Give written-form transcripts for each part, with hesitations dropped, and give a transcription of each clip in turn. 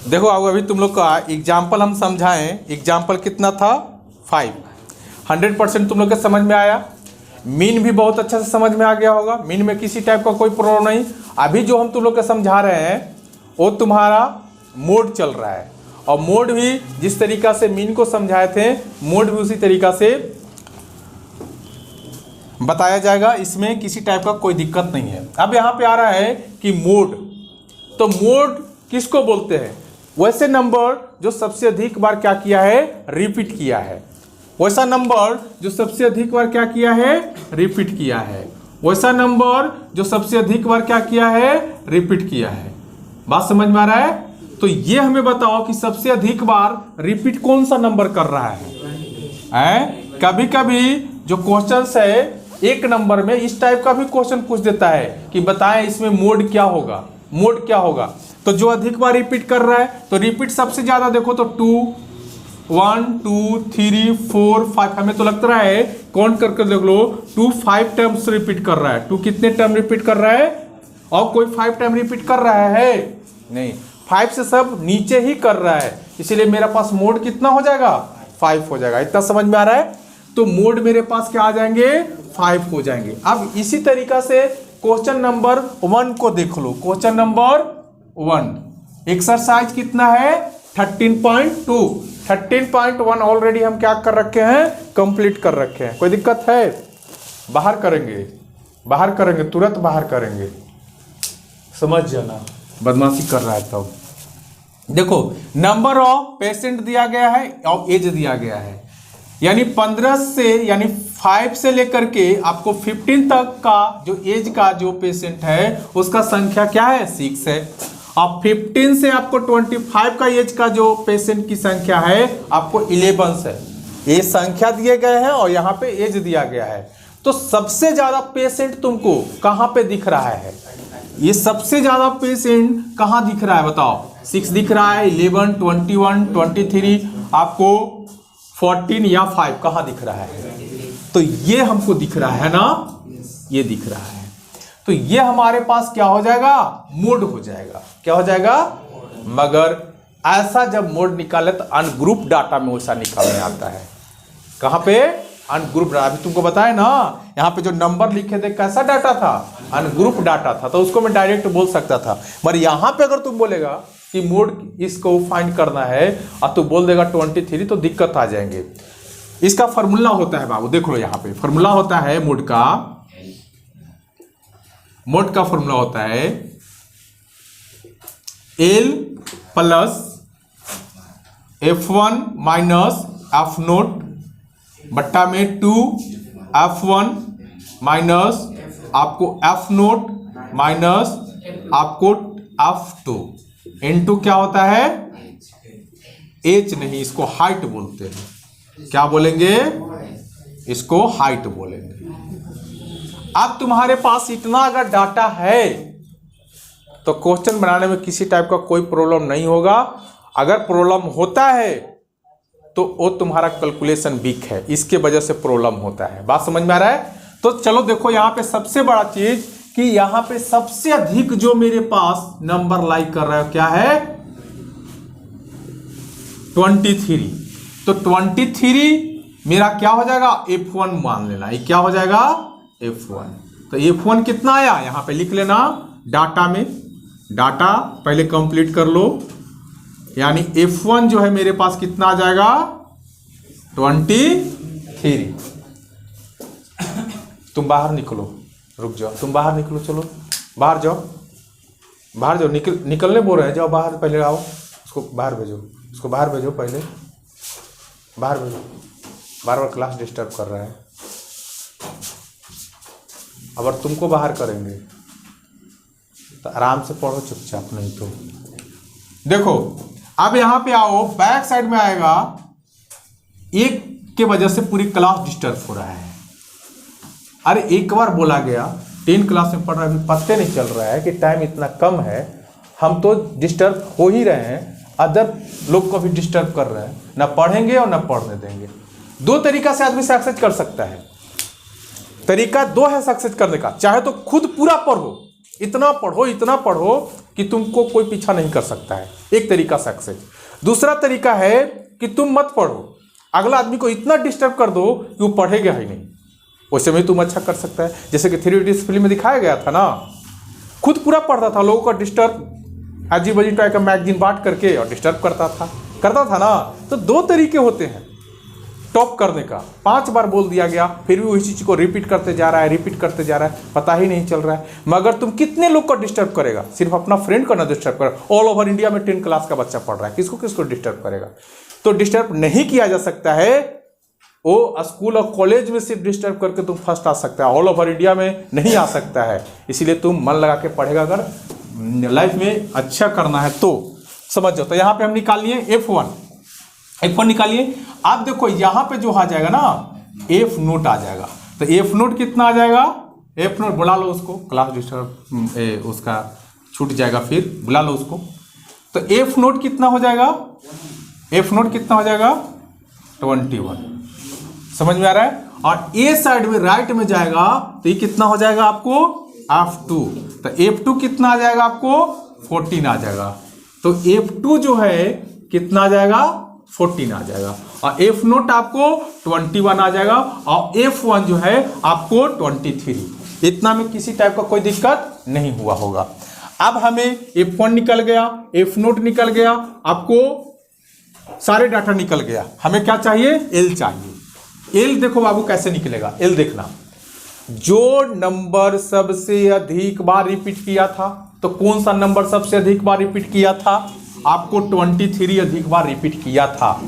देखो अब अभी तुम लोग का एग्जाम्पल हम समझाएं। एग्जाम्पल कितना था 5। 100% तुम लोग के समझ में आया। मीन भी बहुत अच्छा से समझ में आ गया होगा। मीन में किसी टाइप का कोई प्रॉब्लम नहीं। अभी जो हम तुम लोग के समझा रहे हैं वो तुम्हारा मोड चल रहा है, और मोड भी जिस तरीका से मीन को समझाए थे मोड भी उसी तरीका से बताया जाएगा। इसमें किसी टाइप का कोई दिक्कत नहीं है। अब यहाँ पे आ रहा है कि मोड, तो मोड किसको बोलते हैं? वैसे नंबर जो सबसे अधिक बार क्या किया है, रिपीट किया है। वैसा नंबर जो सबसे अधिक बार क्या किया है, रिपीट किया है। वैसा नंबर जो सबसे अधिक बार क्या किया है, रिपीट किया है। बात समझ में आ रहा है? तो ये हमें बताओ कि सबसे अधिक बार रिपीट कौन सा नंबर कर रहा है? कभी कभी जो क्वेश्चन है एक नंबर में इस टाइप का भी क्वेश्चन पूछ देता है कि बताएं इसमें मोड क्या होगा, मोड क्या होगा। तो जो अधिक बार रिपीट कर रहा है, तो रिपीट सबसे ज्यादा देखो तो 2, 1, 2, 3, 4, 5। हमें तो लगता रहा है काउंट करके देख लो 2 5 टाइम्स रिपीट कर रहा है। 2 कितने टाइम रिपीट कर रहा है? और कोई 5 टाइम रिपीट कर रहा है? नहीं, 5 से सब नीचे ही कर रहा है, इसीलिए मेरा पास मोड कितना हो जाएगा, 5 हो जाएगा। इतना समझ में आ रहा है? तो मोड मेरे पास क्या आ जाएंगे, 5 हो जाएंगे। अब इसी तरीका से क्वेश्चन नंबर 1 को देख लो। क्वेश्चन नंबर 1 एक्सरसाइज कितना है, 13.2। 13.1 ऑलरेडी हम क्या कर रखे हैं, कंप्लीट कर रखे हैं। कोई दिक्कत है? बाहर करेंगे, बाहर करेंगे, तुरंत बाहर करेंगे, समझ जाना। बदमाशी कर रहा है तब। देखो नंबर ऑफ पेशेंट दिया गया है और एज दिया गया है, यानी 15 से यानी 5 से लेकर के आपको 15 तक का जो एज का जो पेशेंट है उसका संख्या क्या है, 6 है। और 15 से आपको 25 का एज का जो पेशेंट की संख्या है आपको 11 है। ये संख्या दिए गए हैं और यहाँ पे एज दिया गया है। तो सबसे ज्यादा पेशेंट तुमको कहाँ पे दिख रहा है? ये सबसे ज्यादा पेशेंट कहाँ दिख रहा है बताओ? 6 दिख रहा है, 11, 21, 23, आपको 14 या 5 कहाँ दिख रहा है? तो ये हमको दिख रहा है ना, ये दिख रहा है। तो ये हमारे पास क्या हो जाएगा, मोड हो जाएगा। क्या हो जाएगा? मगर ऐसा जब मोड निकाले तो अनग्रुप डाटा में वैसा निकालने आता है। कहाँ पे? Ungroup data. अभी तुमको बताया ना, यहाँ पे जो नंबर लिखे थे कैसा डाटा था, अनग्रुप डाटा था, तो उसको मैं डायरेक्ट बोल सकता था। मगर यहाँ पे अगर तुम बोलेगा कि मोड इसको फाइंड करना है और तू बोल देगा 23, तो दिक्कत आ जाएंगे। इसका फॉर्मूला होता है बाबू, देख लो यहाँ पे फॉर्मूला होता है मोड का। मोड का फॉर्मूला होता है L plus F1 minus F0 बट्टा में 2 F1 माइनस आपको F0 माइनस आपको F2 इनटू क्या होता है, एच नहीं, इसको हाइट बोलते हैं। क्या बोलेंगे? इसको हाइट बोलेंगे। अब तुम्हारे पास इतना अगर डाटा है तो क्वेश्चन बनाने में किसी टाइप का कोई प्रॉब्लम नहीं होगा। अगर प्रॉब्लम होता है तो वो तुम्हारा कैलकुलेशन वीक है, इसके वजह से प्रॉब्लम होता है। बात समझ में आ रहा है? तो चलो देखो यहाँ पे सबसे बड़ा चीज कि यहाँ पे सबसे अधिक जो मेरे पास नंबर लाइक कर रहा है क्या है, 23। तो 23 मेरा क्या हो जाएगा, F1 मान लेना। ये क्या हो जाएगा, F1। तो F1 कितना आया यहाँ पे लिख लेना डाटा में। डाटा पहले कंप्लीट कर लो, यानी F1 जो है मेरे पास कितना आ जाएगा, 23। तुम बाहर निकलो, रुक जाओ, तुम बाहर निकलो, चलो बाहर जाओ, बाहर जाओ, निकलने बोल रहे हैं, जाओ बाहर, पहले आओ, उसको बाहर भेजो, उसको बाहर भेजो, पहले बाहर भेजो, बार बार क्लास डिस्टर्ब कर रहा है। अगर तुमको बाहर करेंगे तो आराम से पढ़ो चुपचाप, नहीं तो देखो अब यहाँ पे आओ, बैक साइड में आएगा, एक के वजह से पूरी क्लास डिस्टर्ब हो रहा है। अरे एक बार बोला गया, 10 क्लास में पढ़ रहा है, अभी पता नहीं चल रहा है कि टाइम इतना कम है, हम तो डिस्टर्ब हो ही रहे हैं, अदर लोग को भी डिस्टर्ब कर रहे हैं, ना पढ़ेंगे और ना पढ़ने देंगे। 2 तरीका से आदमी सक्सेस कर सकता है। तरीका 2 है सक्सेस करने का, चाहे तो खुद पूरा पढ़ो इतना पढ़ो कि तुमको कोई पीछा नहीं कर सकता है। एक तरीका सक्सेस। दूसरा तरीका है कि तुम मत पढ़ो, अगला आदमी को इतना डिस्टर्ब कर दो कि वो पढ़ेगा ही नहीं, वैसे में तुम अच्छा कर सकता है। जैसे कि 3 इडियट्स फिल्म में दिखाया गया था ना, खुद पूरा पढ़ता था, लोगों का डिस्टर्ब अजीब अजीब टाइप का मैगजीन बांट करके और डिस्टर्ब करता था ना। तो 2 तरीके होते हैं टॉप करने का। 5 बार बोल दिया गया, फिर भी वही चीज़ को रिपीट करते जा रहा है, पता ही नहीं चल रहा है। मगर तुम कितने लोग को डिस्टर्ब करेगा? सिर्फ अपना फ्रेंड को ना डिस्टर्ब करेगा। ऑल ओवर इंडिया में 10 क्लास का बच्चा पढ़ रहा है, किसको डिस्टर्ब करेगा? तो डिस्टर्ब नहीं किया जा सकता है। वो स्कूल और कॉलेज में सिर्फ डिस्टर्ब करके तुम फर्स्ट आ सकता है, ऑल ओवर इंडिया में नहीं आ सकता है। इसीलिए तुम मन लगा के पढ़ेगा, अगर लाइफ में अच्छा करना है तो। समझ जाओ। तो यहाँ पे हम निकाल लिए F1 निकालिए। आप देखो यहाँ पे जो आ जाएगा ना, F नोट आ जाएगा। तो F नोट कितना आ जाएगा? F नोट बुला लो उसको, क्लास डिस्टर्ब उसका छूट जाएगा, फिर बुला लो उसको। तो F नोट कितना हो जाएगा? F नोट कितना हो जाएगा? 21। समझ में आ रहा है? और ए साइड में राइट में जाएगा तो ये कितना हो जाएगा आपको? F2। तो F2 कितना आ जाएगा आपको? 14 आ जाएगा। तो F2 जो है कितना आ जाएगा? 14 आ जाएगा। और F नोट आपको 21 आ जाएगा, और F1 जो है आपको 23। इतना में किसी टाइप का कोई दिक्कत नहीं हुआ होगा। अब हमें F1 निकल गया, F नोट निकल गया, आपको सारे डाटा निकल गया। हमें क्या चाहिए? L चाहिए। L देखो बाबू कैसे निकलेगा। L देखना, जो नंबर सबसे अधिक बार रिपीट किया था, तो कौन सा नंबर सबसे अधिक बार रिपीट किया था? आपको 23 अधिक बार रिपीट किया था।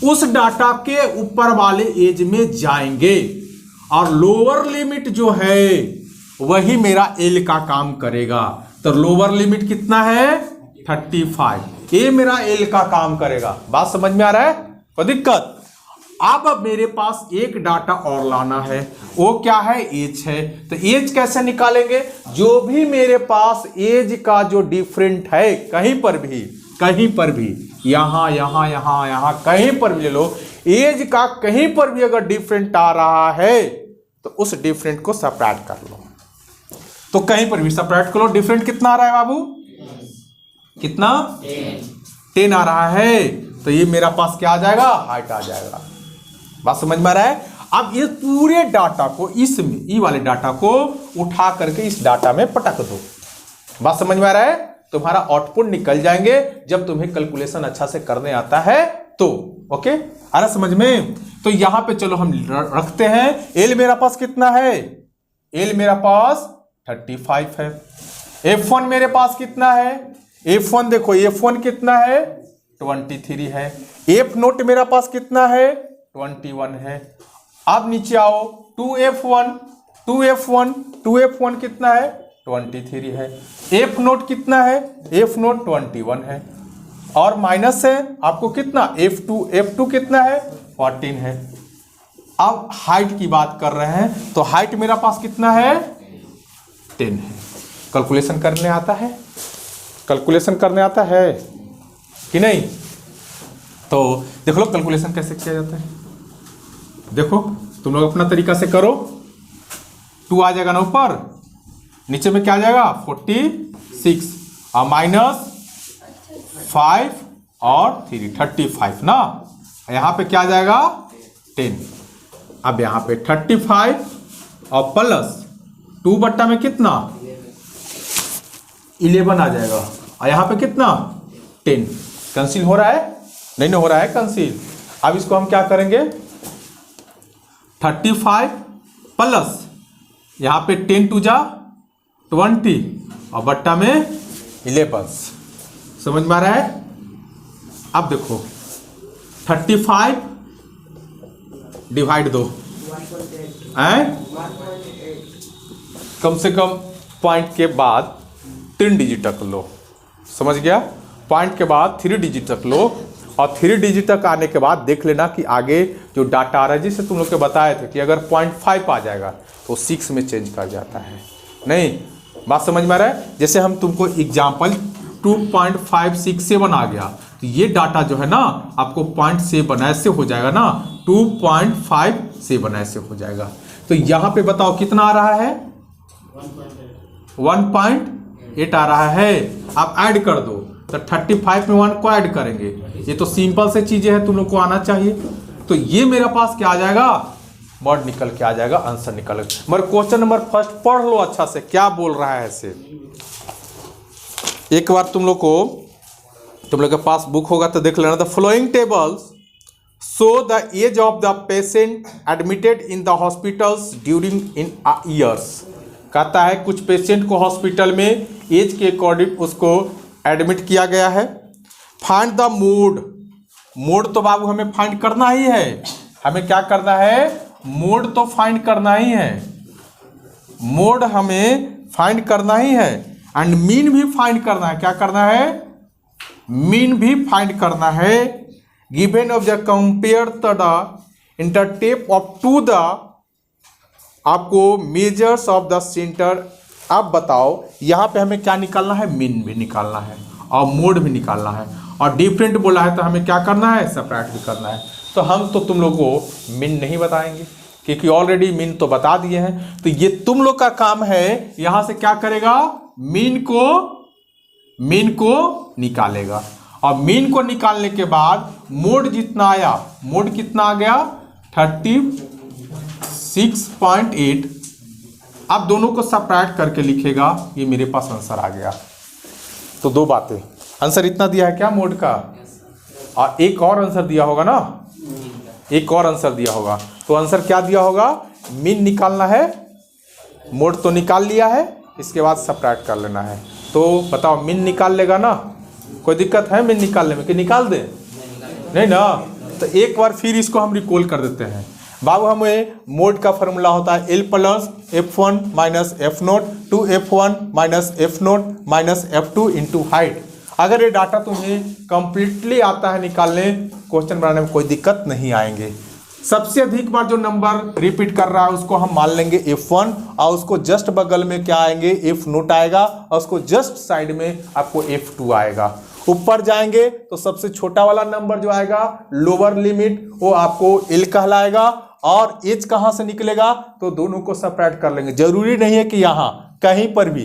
उस डाटा के ऊपर वाले एज में जाएंगे, और लोअर लिमिट जो है वही मेरा L का काम करेगा। तो लोअर लिमिट कितना है? 35। ये मेरा L का काम करेगा। बात समझ में आ रहा है? कोई दिक्कत? अब मेरे पास एक डाटा और लाना है, वो क्या है? एज है। तो एज कैसे निकालेंगे? जो भी मेरे पास एज का जो डिफरेंट है, कहीं पर भी यहां कहीं पर भी ले लो, एज का कहीं पर भी अगर डिफरेंट आ रहा है तो उस डिफरेंट को सब्ट्रैक्ट कर लो। तो कहीं पर भी सब्ट्रैक्ट करो। डिफरेंट कितना आ रहा है बाबू? कितना? 10 आ रहा है। तो ये मेरा पास क्या आ जाएगा? हाइट आ जाएगा। बात समझ में आ रहा है? अब ये पूरे डाटा को इसमें, ई वाले डाटा को उठा करके इस डाटा में पटक दो। बात समझ में आ रहा है? तुम्हारा आउटपुट निकल जाएंगे जब तुम्हें कैलकुलेशन अच्छा से करने आता है तो। ओके, आ रहा समझ में? तो यहां पे चलो हम रखते हैं। L मेरा पास कितना है? L मेरा पास 35 है। F1 मेरे पास कितना है? F1 देखो, F1 कितना है? 23 है। F नोट मेरा पास कितना है? 21 है। अब नीचे आओ, 2F1 कितना है? 23 है। F नोट कितना है? F नोट 21 है। और माइनस है आपको कितना? F2 कितना है? 14 है। अब हाइट की बात कर रहे हैं, तो हाइट मेरा पास कितना है? 10 है। कैलकुलेशन करने आता है? कैलकुलेशन करने आता है कि नहीं? तो देख लो कैलकुलेशन कैसे किया जाता है। देखो तुम लोग अपना तरीका से करो। 2 आ जाएगा ना ऊपर, नीचे में क्या आ जाएगा? 46 और माइनस 5 और 3, 35 ना। यहां पे क्या आ जाएगा? 10। अब यहां पे 35 और प्लस 2 बट्टा में कितना? 11 आ जाएगा। और यहां पे कितना? 10। कैंसिल हो रहा है? नहीं हो रहा है कैंसिल। अब इसको हम क्या करेंगे? 35 प्लस यहां पे 10 2 जा 20 और बट्टा में 11। समझ में आ रहा है? अब देखो 35 डिवाइड दो, कम से कम पॉइंट के बाद 3 डिजिट तक लो। समझ गया? पॉइंट के बाद 3 डिजिट तक लो, और 3 डिजिट तक आने के बाद देख लेना कि आगे जो डाटा आ रहा है, जिससे तुम लोग के बताए थे कि अगर 0.5 आ जाएगा तो 6 में चेंज कर जाता है। नहीं, बात समझ में आ रहा है? जैसे हम तुमको एग्जाम्पल 2.567 आ गया, तो ये डाटा जो है ना आपको 0.7 ऐसे हो जाएगा ना, 2.57 ऐसे हो जाएगा। तो यहाँ पे बताओ कितना आ रहा है? 1.8 आ रहा है। आप ऐड कर दो तो 35 में 1 को ऐड करेंगे। ये तो सिंपल से चीजें हैं, तुम लोग को आना चाहिए। तो ये मेरे पास क्या आ जाएगा, वर्ड निकल के आ जाएगा, आंसर निकल। मगर क्वेश्चन नंबर फर्स्ट पढ़ लो अच्छा से, क्या बोल रहा है ऐसे। एक बार तुम लोग के पास बुक होगा तो देख लेना। The following tables show the age of the patient admitted in the hospitals during in years. कहता है कुछ पेशेंट को हॉस्पिटल में एज के अकॉर्डिंग उसको एडमिट किया गया है। Find the mode. मोड तो बाबू हमें फाइंड करना ही है। हमें क्या करना है, मोड तो फाइंड करना ही है। मोड हमें फाइंड करना ही है। एंड मीन भी फाइंड करना है। क्या करना है, मीन भी फाइंड करना है। Given of the compare the intercept of to the, आपको मेजर्स ऑफ द सेंटर। अब बताओ यहां पे हमें क्या निकालना है, मीन भी निकालना है और मोड भी निकालना है। और डिफरेंट बोला है तो हमें क्या करना है, सेपरेट भी करना है। तो हम तो तुम लोग को मीन नहीं बताएंगे क्योंकि ऑलरेडी मीन तो बता दिए हैं। तो ये तुम लोग का काम है, यहां से क्या करेगा, मीन को निकालेगा। और मीन को निकालने के बाद मोड जितना आया, मोड कितना आ गया 36.8। अब दोनों को सब्ट्रैक्ट करके लिखेगा, ये मेरे पास आंसर आ गया। तो दो बातें, आंसर इतना दिया है क्या मोड का, और एक और आंसर दिया होगा ना, एक और आंसर दिया होगा। तो आंसर क्या दिया होगा, मीन निकालना है, मोड तो निकाल लिया है, इसके बाद सब्ट्रैक्ट कर लेना है। तो बताओ मीन निकाल लेगा ना, कोई दिक्कत है मीन निकालने में कि निकाल दे, नहीं ना। तो एक बार फिर इसको हम रिकॉल कर देते हैं। बाबू हमें मोड का फॉर्मूला होता है L plus F1 minus F0 two F1 minus F0 minus F2 into height. अगर ये डाटा तुम्हें कंप्लीटली आता है निकालने, क्वेश्चन बनाने में कोई दिक्कत नहीं आएंगे। सबसे अधिक बार जो नंबर रिपीट कर रहा है उसको हम मान लेंगे F1, और उसको जस्ट बगल में क्या आएंगे, F0 आएगा, और उसको जस्ट साइड में आपको F2 आएगा। ऊपर जाएंगे तो सबसे छोटा वाला नंबर जो आएगा, लोअर लिमिट, वो आपको L कहलाएगा। और एज कहां से निकलेगा, तो दोनों को सेपरेट कर लेंगे। जरूरी नहीं है कि यहां कहीं पर भी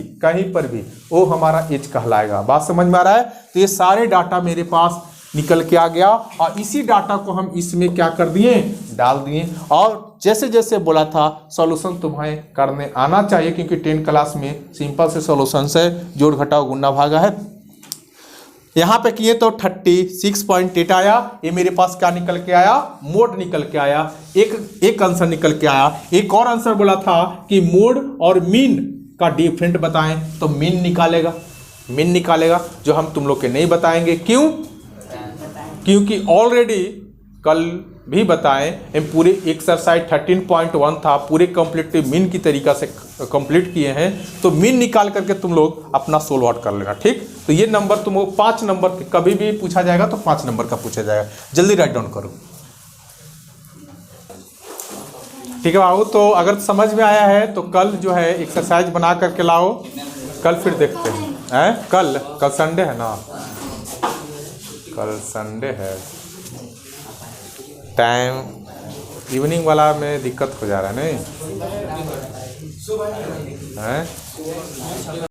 वो हमारा एज कहलाएगा। बात समझ में आ रहा है। तो ये सारे डाटा मेरे पास निकल के आ गया, और इसी डाटा को हम इसमें क्या कर दिए, डाल दिए। और जैसे जैसे बोला था सॉल्यूशन तुम्हें करने आना चाहिए, क्योंकि 10 क्लास में सिंपल से सॉल्यूशन से जोड़ घटाव गुना भागा है। यहाँ पे किए तो 36.8 आया। ये मेरे पास क्या निकल के आया, मोड निकल के आया। एक आंसर निकल के आया। एक और आंसर बोला था कि मोड और मीन का डिफरेंट बताएं, तो मीन निकालेगा, जो हम तुम लोग के नहीं बताएंगे। क्यों, क्योंकि ऑलरेडी कल भी बताएं, पूरे एक्सरसाइज 13.1 था, पूरे कंप्लीट मीन की तरीका से कंप्लीट किए हैं। तो मीन निकाल करके तुम लोग अपना सोल्व आउट कर लेना, ठीक। तो ये नंबर तुमको 5 नंबर के कभी भी पूछा जाएगा तो 5 नंबर का पूछा जाएगा। जल्दी राइट डाउन करो, ठीक है बाबू। तो अगर समझ में आया है तो कल जो है एक्सरसाइज बना करके लाओ, कल फिर देखते हैं। कल संडे है ना, कल संडे है, टाइम इवनिंग वाला में दिक्कत हो जा रहा है नहीं है।